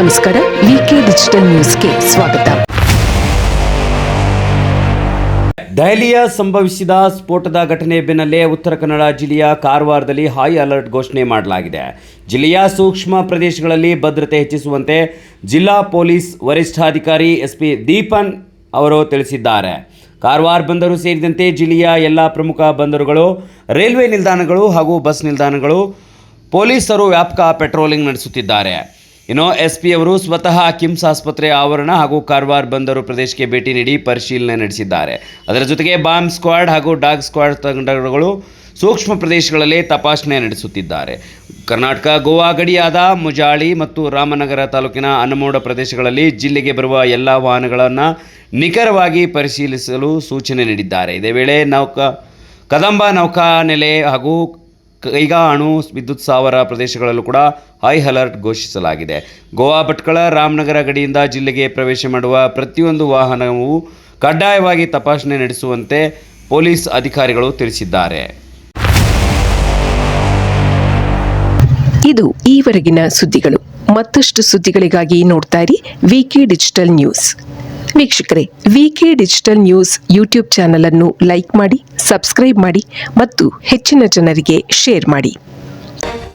ನಮಸ್ಕಾರ, ವಿಕೆ ಡಿಜಿಟಲ್ ನ್ಯೂಸ್ಗೆ ಸ್ವಾಗತ. ದೆಹಲಿಯ ಸಂಭವಿಸಿದ ಸ್ಫೋಟದ ಘಟನೆ ಬೆನ್ನಲ್ಲೇ ಉತ್ತರ ಕನ್ನಡ ಜಿಲ್ಲೆಯ ಕಾರವಾರದಲ್ಲಿ ಹೈ ಅಲರ್ಟ್ ಘೋಷಣೆ ಮಾಡಲಾಗಿದೆ. ಜಿಲ್ಲೆಯ ಸೂಕ್ಷ್ಮ ಪ್ರದೇಶಗಳಲ್ಲಿ ಭದ್ರತೆ ಹೆಚ್ಚಿಸುವಂತೆ ಜಿಲ್ಲಾ ಪೊಲೀಸ್ ವರಿಷ್ಠಾಧಿಕಾರಿ ಎಸ್ಪಿ ದೀಪನ್ ಅವರು ತಿಳಿಸಿದ್ದಾರೆ. ಕಾರವಾರ ಬಂದರು ಸೇರಿದಂತೆ ಜಿಲ್ಲೆಯ ಎಲ್ಲ ಪ್ರಮುಖ ಬಂದರುಗಳು, ರೈಲ್ವೆ ನಿಲ್ದಾಣಗಳು ಹಾಗೂ ಬಸ್ ನಿಲ್ದಾಣಗಳು ಪೊಲೀಸರು ವ್ಯಾಪಕ ಪೆಟ್ರೋಲಿಂಗ್ ನಡೆಸುತ್ತಿದ್ದಾರೆ. ಇನ್ನು ಎಸ್ಪಿ ಅವರು ಸ್ವತಃ ಕಿಮ್ಸ್ ಆಸ್ಪತ್ರೆ ಆವರಣ ಹಾಗೂ ಕಾರವಾರ ಬಂದರು ಪ್ರದೇಶಕ್ಕೆ ಭೇಟಿ ನೀಡಿ ಪರಿಶೀಲನೆ ನಡೆಸಿದ್ದಾರೆ. ಅದರ ಜೊತೆಗೆ ಬಾಂಬ್ ಸ್ಕ್ವಾಡ್ ಹಾಗೂ ಡಾಗ್ ಸ್ಕ್ವಾಡ್ ತಂಡಗಳು ಸೂಕ್ಷ್ಮ ಪ್ರದೇಶಗಳಲ್ಲಿ ತಪಾಸಣೆ ನಡೆಸುತ್ತಿದ್ದಾರೆ. ಕರ್ನಾಟಕ ಗೋವಾ ಗಡಿಯಾದ ಮುಜಾಳಿ ಮತ್ತು ರಾಮನಗರ ತಾಲೂಕಿನ ಅನಮೋಡ ಪ್ರದೇಶಗಳಲ್ಲಿ ಜಿಲ್ಲೆಗೆ ಬರುವ ಎಲ್ಲ ವಾಹನಗಳನ್ನು ನಿಖರವಾಗಿ ಪರಿಶೀಲಿಸಲು ಸೂಚನೆ ನೀಡಿದ್ದಾರೆ. ಇದೇ ವೇಳೆ ಕದಂಬ ನೌಕಾನೆಲೆ ಹಾಗೂ ಕೈಗಾ ಅಣು ವಿದ್ಯುತ್ ಸ್ಥಾವರ ಪ್ರದೇಶಗಳಲ್ಲೂ ಕೂಡ ಹೈ ಅಲರ್ಟ್ ಘೋಷಿಸಲಾಗಿದೆ. ಗೋವಾ ಭಟ್ಕಳ ರಾಮನಗರ ಗಡಿಯಿಂದ ಜಿಲ್ಲೆಗೆ ಪ್ರವೇಶ ಮಾಡುವ ಪ್ರತಿಯೊಂದು ವಾಹನವೂ ಕಡ್ಡಾಯವಾಗಿ ತಪಾಸಣೆ ನಡೆಸುವಂತೆ ಪೊಲೀಸ್ ಅಧಿಕಾರಿಗಳು ತಿಳಿಸಿದ್ದಾರೆ. ಇದು ಈವರೆಗಿನ ಸುದ್ದಿಗಳು. ಮತ್ತಷ್ಟು ಸುದ್ದಿಗಳಿಗಾಗಿ ನೋಡ್ತಾ ಇರಿ ವಿಕೆ ಡಿಜಿಟಲ್ ನ್ಯೂಸ್. ವೀಕ್ಷಕರೇ, ವಿಕೆ ಡಿಜಿಟಲ್ ನ್ಯೂಸ್ ಯೂಟ್ಯೂಬ್ ಚಾನಲ್ ಅನ್ನು ಲೈಕ್ ಮಾಡಿ, ಸಬ್ಸ್ಕ್ರೈಬ್ ಮಾಡಿ ಮತ್ತು ಹೆಚ್ಚಿನ ಜನರಿಗೆ ಶೇರ್ ಮಾಡಿ.